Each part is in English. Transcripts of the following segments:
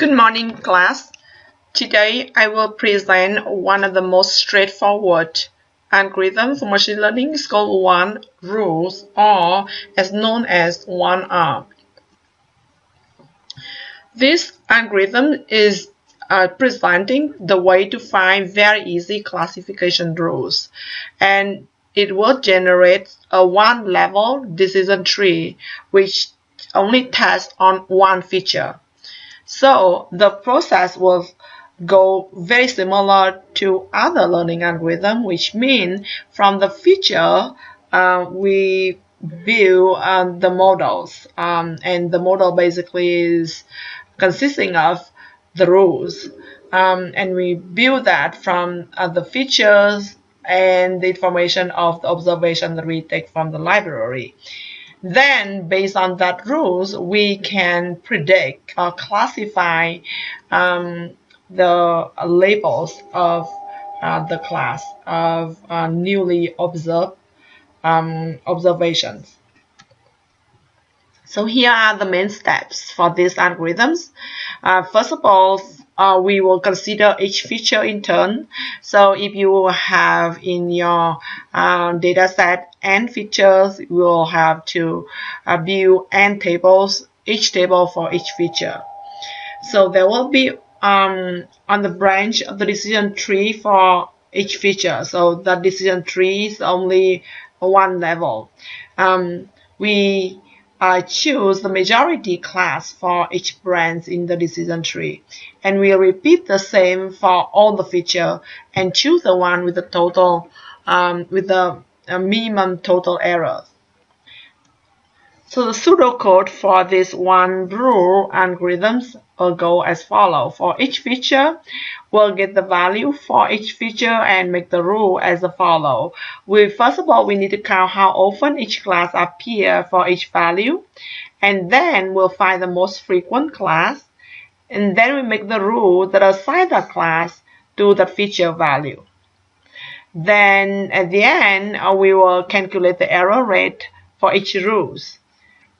Good morning, class. Today, I will present one of the most straightforward algorithms for machine learning. It's called OneR rules, or as known as OneR. This algorithm is presenting the way to find very easy classification rules, and it will generate a one-level decision tree which only tests on one feature. So the process will go very similar to other learning algorithm, which means from the feature we view the models, and the model basically is consisting of the rules, and we build that from the features and the information of the observation that we take from the library. Then, based on that rules, we can predict or classify the labels of the class of newly observed observations. So here are the main steps for these algorithms. First of all, we will consider each feature in turn. So if you have in your data set n features, you will have to view n tables, each table for each feature. So there will be on the branch of the decision tree for each feature. So the decision tree is only one level. We choose the majority class for each branch in the decision tree, and we'll repeat the same for all the feature and choose the one with the total with the minimum total errors. So the pseudocode for this OneR algorithms will go as follows. For each feature, we'll get the value for each feature and make the rule as follows. First of all, we need to count how often each class appears for each value, and then we'll find the most frequent class, and then we make the rule that assign that class to the feature value. Then at the end, we will calculate the error rate for each rules.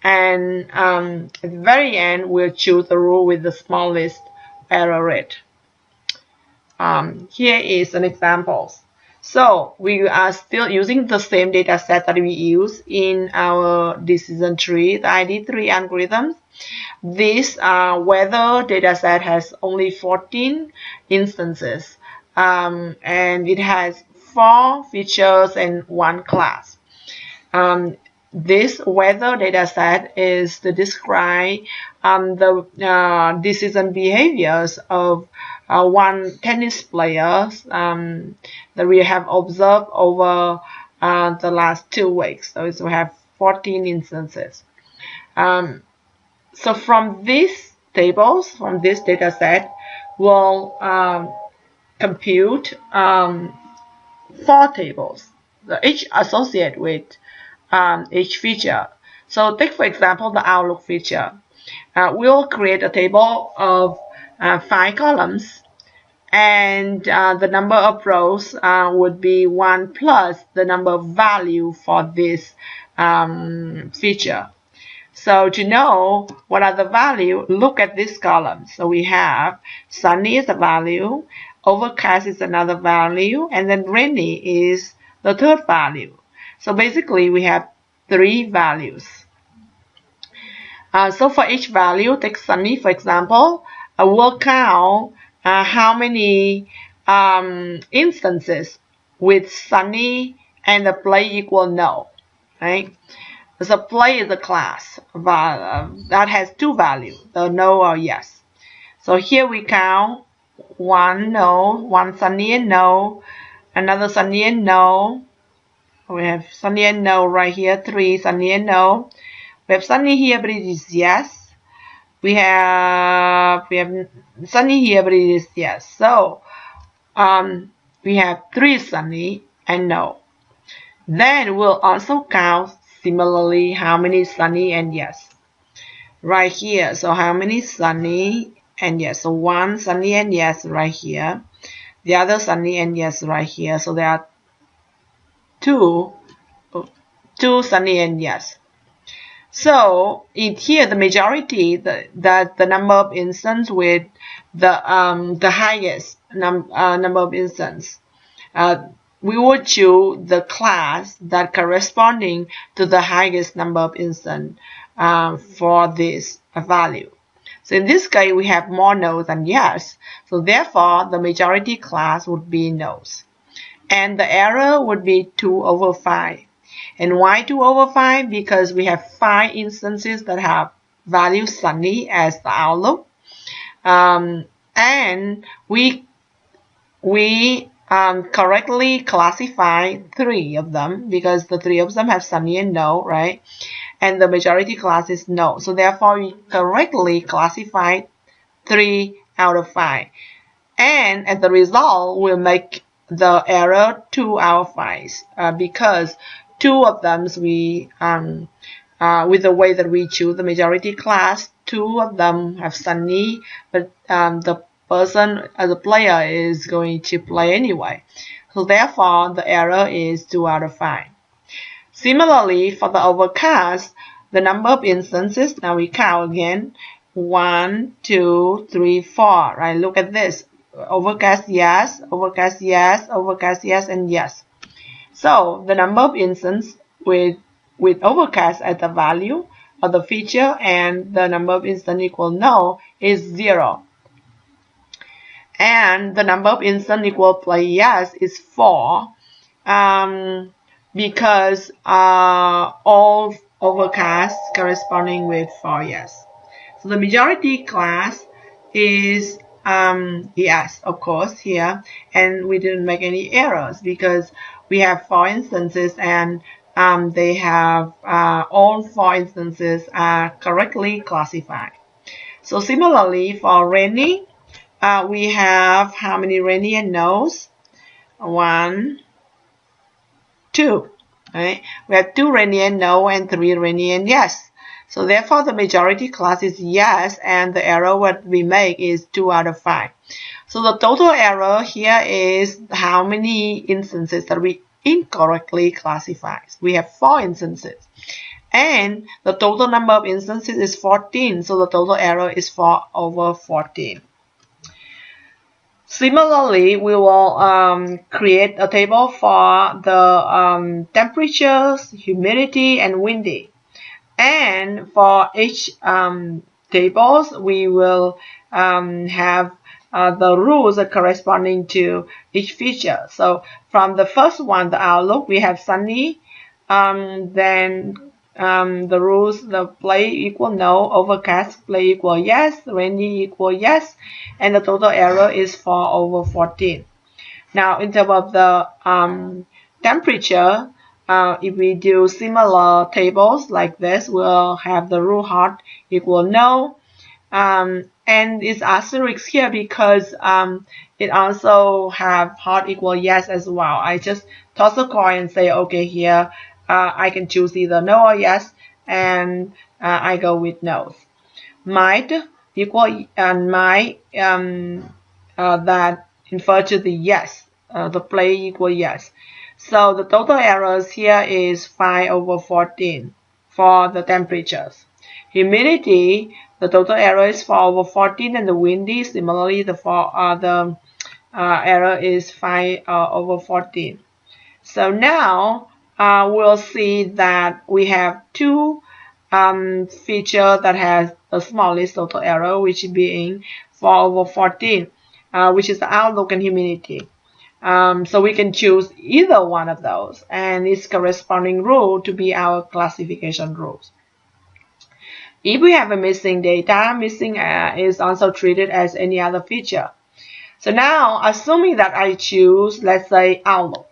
And at the very end, we'll choose the rule with the smallest error rate. Here is an example. So we are still using the same data set that we use in our decision tree, the ID3 algorithms. This weather data set has only 14 instances, and it has 4 features and 1 class. This weather data set is to describe the decision behaviors of one tennis player that we have observed over the last 2 weeks. So we have 14 instances. So from these tables, from this data set, we'll compute 4 tables, each associated with each feature. So take, for example, the outlook feature. We'll create a table of 5 columns, and the number of rows would be 1 plus the number of value for this feature. So to know what are the value, look at this column. So we have sunny is a value, overcast is another value, and then rainy is the third value. So basically, we have 3 values. So for each value, take sunny, for example, we'll count how many instances with sunny and the play equal no, right? So play is a class that has 2 values, the no or yes. So here we count 1 no, 1 sunny and no, another sunny and no. We have sunny and no right here, 3 sunny and no. We have sunny here, but it is yes. We have sunny here, but it is yes. So we have 3 sunny and no. Then we'll also count similarly how many sunny and yes right here. So how many sunny and yes? So 1 sunny and yes right here. The other sunny and yes right here. So there are 2 sunny and yes. So in here, the majority, that the number of instances with the highest number of instances, we would choose the class that corresponding to the highest number of instances for this value. So in this case, we have more no's than yes. So therefore, the majority class would be no's. And the error would be 2 over 5. And why 2 over 5? Because we have 5 instances that have value sunny as the outlook. And we correctly classify 3 of them because the 3 of them have sunny and no, right? And the majority class is no. So therefore, we correctly classified 3 out of 5. And as the result, we'll make the error 2 out of 5 because 2 of them we with the way that we choose the majority class, 2 of them have sunny, but the person as a player is going to play anyway. So therefore, the error is 2 out of 5. Similarly, for the overcast, the number of instances, now we count again, 1, 2, 3, 4, right? Look at this. Overcast, yes, overcast, yes, overcast, yes, and yes. So the number of instances with overcast as the value of the feature and the number of instances equal no is 0. And the number of instances equal play yes is 4 because all overcast corresponding with 4 yes. So the majority class is yes, of course, here, and we didn't make any errors because we have 4 instances and they have all 4 instances are correctly classified. So similarly for rainy, we have how many rainy and no's? 1, 2. Right? We have 2 rainy and no and 3 rainy and yes. So therefore, the majority class is yes, and the error what we make is 2 out of 5. So the total error here is how many instances that we incorrectly classify. We have 4 instances. And the total number of instances is 14, so the total error is 4 over 14. Similarly, we will create a table for the temperatures, humidity, and windy. And for each tables, we will have the rules corresponding to each feature. So from the first one, the outlook, we have sunny, then the rules, the play equal no, overcast play equal yes, rainy equal yes, and the total error is 4 over 14. Now, in terms of the temperature, if we do similar tables like this, we'll have the rule hot equal no, and it's asterisk here because it also have hot equal yes as well. I just toss a coin and say, okay, here I can choose either no or yes, and I go with no. Might equal and might that infer to the yes, the play equal yes. So the total errors here is 5 over 14 for the temperatures. Humidity, the total error is 4 over 14, and the windy, similarly, the error is 5 over 14. So now we'll see that we have 2 feature that has the smallest total error, which being 4 over 14, which is the outlook and humidity. So we can choose either one of those, and its corresponding rule to be our classification rules. If we have a missing data, missing is also treated as any other feature. So now, assuming that I choose, let's say, outlook,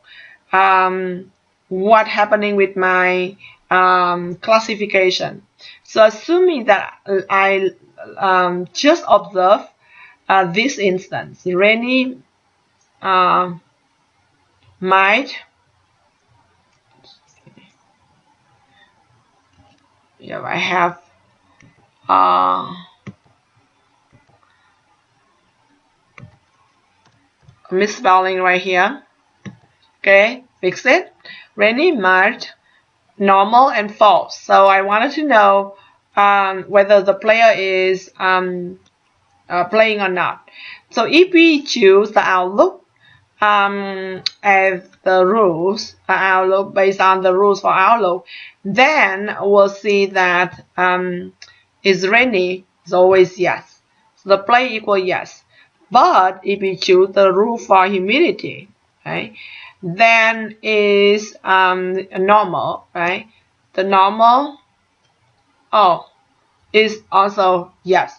what happening with my classification? So assuming that I just observe this instance, rainy might, yeah, I have misspelling right here. Okay, fix it. Rainy might normal and false. So I wanted to know whether the player is playing or not. So if we choose the outlook as the rules, outlook based on the rules for outlook, then we'll see that is rainy is always yes. So the play equal yes. But if we choose the rule for humidity, right, then is normal, right? The normal is also yes.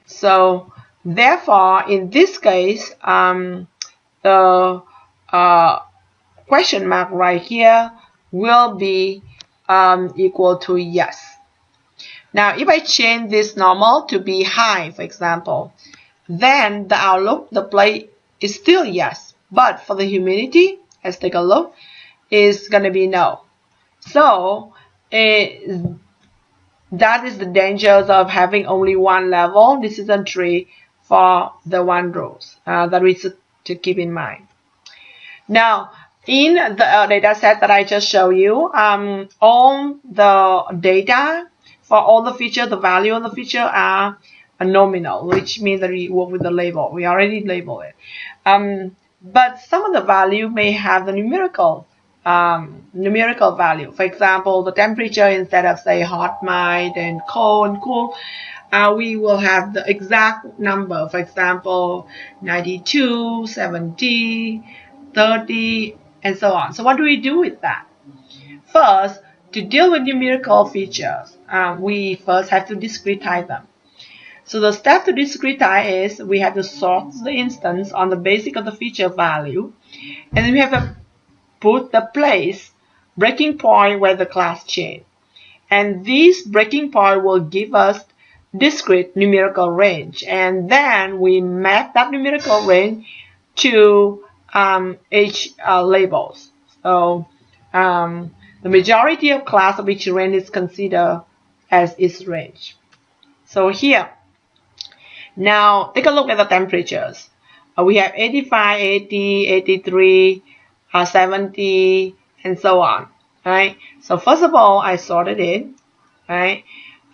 So therefore, in this case, the question mark right here will be equal to yes. Now, if I change this normal to be high, for example, then the outlook, the play is still yes. But for the humidity, let's take a look, is going to be no. So that is the dangers of having only one level, decision tree for the one rules that we should to keep in mind. Now, in the data set that I just showed you, all the data for all the features, the value of the feature are nominal, which means that we work with the label. We already label it. But some of the value may have the numerical value. For example, the temperature, instead of say hot, mild, and cold and cool, we will have the exact number. For example, 92, 70, 30, and so on. So what do we do with that? First, to deal with numerical features, we first have to discretize them. So the step to discretize is we have to sort the instance on the basis of the feature value, and then we have to put the place breaking point where the class change. And this breaking point will give us discrete numerical range, and then we map that numerical range to each labels. So the majority of class of each range is considered as its range. So here, now take a look at the temperatures. We have 85, 80, 83, 70, and so on. Right? So first of all, I sorted it. Right?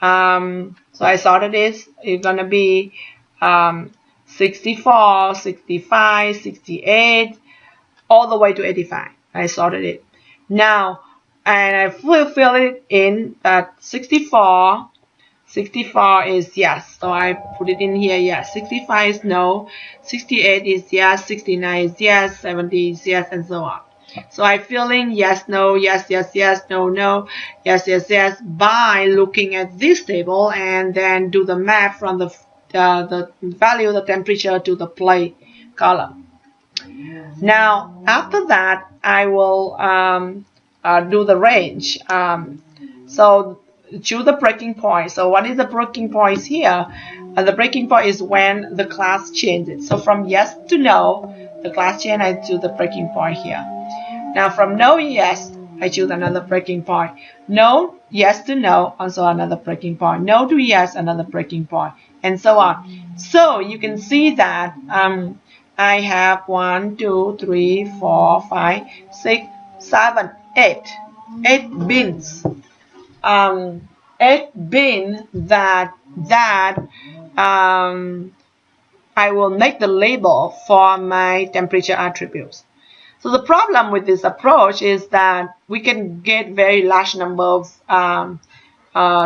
So I sorted this. It's gonna be 64, 65, 68, all the way to 85. I sorted it. Now, and I fill it in that 64 is yes. So I put it in here, yes. 65 is no. 68 is yes. 69 is yes. 70 is yes, and so on. So I fill in yes, no, yes, yes, yes, no, no, yes, yes, yes by looking at this table and then do the map from the value of the temperature to the play column. Now, after that, I will do the range. So choose the breaking point. So what is the breaking point here? The breaking point is when the class changes. So from yes to no, the class change, I choose the breaking point here. Now from no to yes, I choose another breaking point. No, yes to no, also another breaking point. No to yes, another breaking point, and so on. So you can see that I have 1, 2, 3, 4, 5, 6, 7, 8 bins. 8 bins that I will make the label for my temperature attributes. So the problem with this approach is that we can get very large number of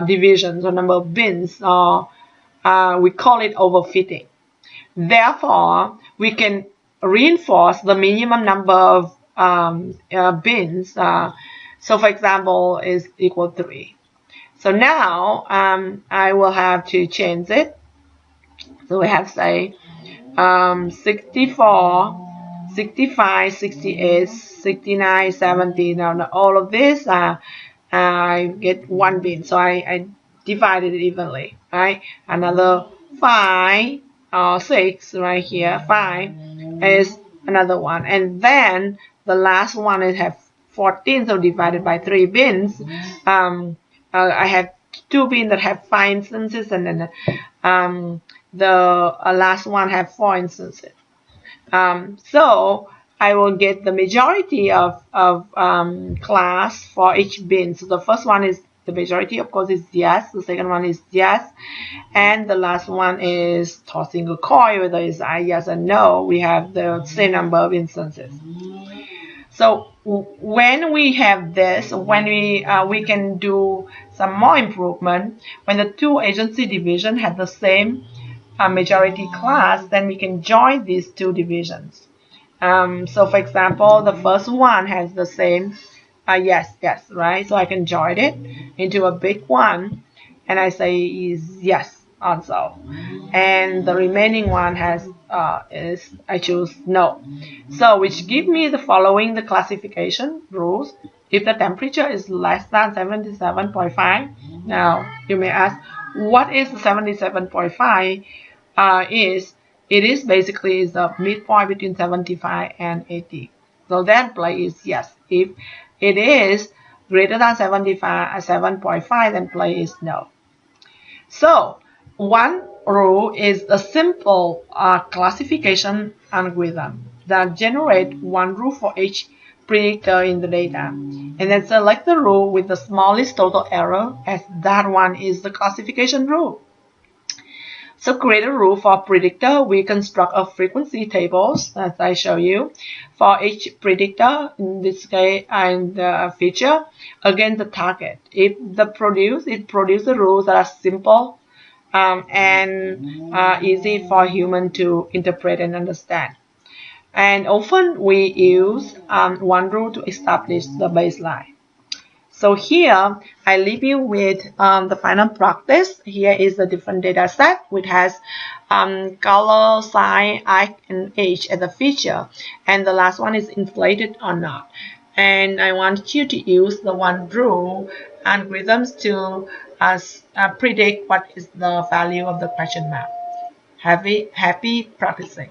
divisions or number of bins, or we call it overfitting. Therefore, we can reinforce the minimum number of bins. So for example, is equal 3. So now I will have to change it. So we have say 64, 65, 68, 69, 70. Now all of this I get 1 bin. So I divided it evenly. Right? Another 5 or 6 right here. 5 is another one, and then the last one is have 14. So divided by 3 bins. I have 2 bins that have 5 instances, and then the last one have 4 instances. So I will get the majority of class for each bin. So the first one is the majority, of course, is yes. The second one is yes. And the last one is tossing a coin, whether it's yes or no. We have the same number of instances. So when we have this, when we can do some more improvement. When the two agency division have the same majority class, then we can join these two divisions. So for example, the first one has the same yes, right? So I can join it into a big one, and I say is yes also. And the remaining one has is I choose no. So which give me the following the classification rules. If the temperature is less than 77.5, now you may ask, what is 77.5? It is basically the midpoint between 75 and 80. So that play is yes. If it is greater than 75, 7.5, then play is no. So one rule is a simple classification algorithm that generates one rule for each predictor in the data, and then select the rule with the smallest total error, as that one is the classification rule. So create a rule for predictor. We construct a frequency tables, as I show you, for each predictor, in this case, and the feature, again the target. If it produces rules that are simple and easy for human to interpret and understand. And often we use one rule to establish the baseline. So here I leave you with the final practice. Here is the different data set which has color, size, height, and age as a feature, and the last one is inflated or not. And I want you to use the one rule algorithms to predict what is the value of the question map. Happy practicing.